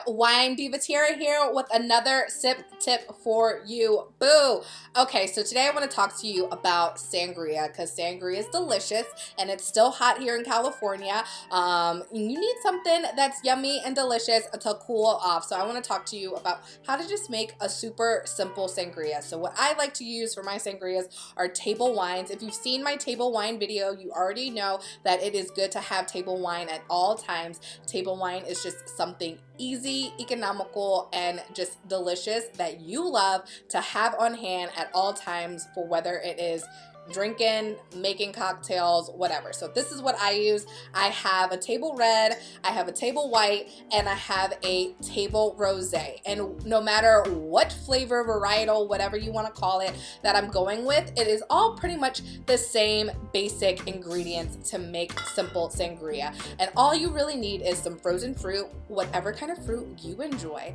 Wine Divatiara here with another sip tip for you. Boo! Okay, so today I want to talk to you about sangria because sangria is delicious and it's still hot here in California. You need something that's yummy and delicious to cool off. So I want to talk to you about how to just make a super simple sangria. So what I like to use for my sangrias are table wines. If you've seen my table wine video, you already know that it is good to have table wine at all times. Table wine is just something easy, economical, and just delicious that you love to have on hand at all times for whether it is drinking, making cocktails, whatever. So this is what I use. I have a table red, I have a table white, and I have a table rosé. And no matter what flavor, varietal, whatever you want to call it, that I'm going with, it is all pretty much the same basic ingredients to make simple sangria. And all you really need is some frozen fruit, whatever kind of fruit you enjoy.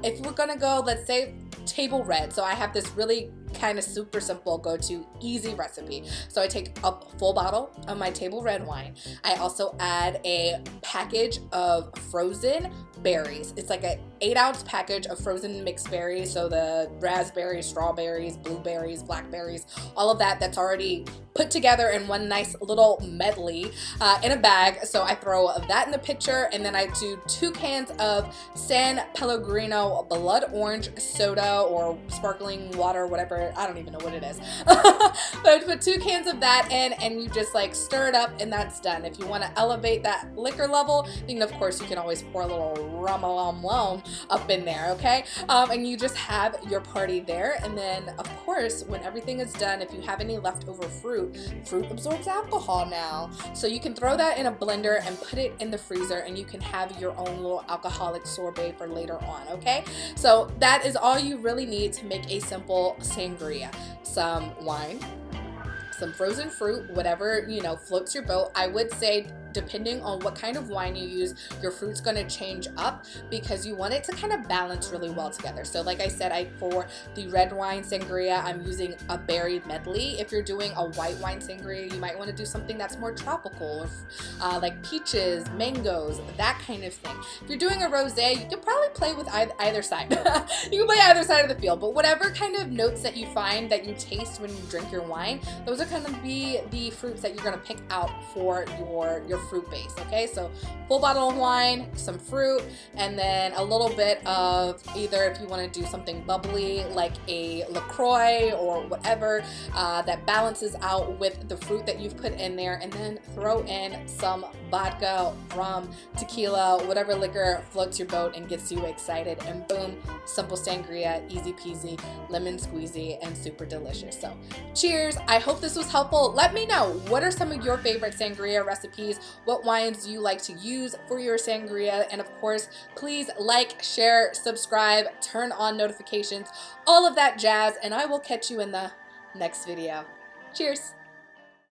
If we're gonna go, let's say table red. So I have this really kind of super simple go-to easy recipe. So I take a full bottle of my table red wine. I also add a package of frozen berries. It's like an 8-ounce package of frozen mixed berries. So the raspberries, strawberries, blueberries, blackberries, all of that that's already put together in one nice little medley in a bag. So I throw that in the pitcher, and then I do 2 cans of San Pellegrino blood orange soda or sparkling water, whatever. I don't even know what it is. But I put 2 cans of that in, and you just like stir it up, and that's done. If you want to elevate that liquor level, then of course you can always pour a little rum up in there, okay? And you just have your party there. And then of course, when everything is done, if you have any leftover fruit absorbs alcohol now. So you can throw that in a blender and put it in the freezer, and you can have your own little alcoholic sorbet for later on, okay? So that is all you really need to make a simple sangria. Some wine, some frozen fruit, whatever, you know, floats your boat. I would say depending on what kind of wine you use, your fruit's going to change up because you want it to kind of balance really well together. So like I said, for the red wine sangria, I'm using a berry medley. If you're doing a white wine sangria, you might want to do something that's more tropical, like peaches, mangoes, that kind of thing. If you're doing a rosé, you can probably play with either side. You can play either side of the field, but whatever kind of notes that you find that you taste when you drink your wine, those are going to be the fruits that you're going to pick out for your fruit base. Okay, so full bottle of wine, some fruit, and then a little bit of either, if you want to do something bubbly like a LaCroix or whatever, that balances out with the fruit that you've put in there, and then throw in some vodka, rum, tequila, whatever liquor floats your boat and gets you excited, and boom, simple sangria, easy peasy, lemon squeezy, and super delicious. So cheers. I hope this was helpful. Let me know, what are some of your favorite sangria recipes? What wines do you like to use for your sangria? And of course, please like, share, subscribe, turn on notifications, all of that jazz, and I will catch you in the next video. Cheers.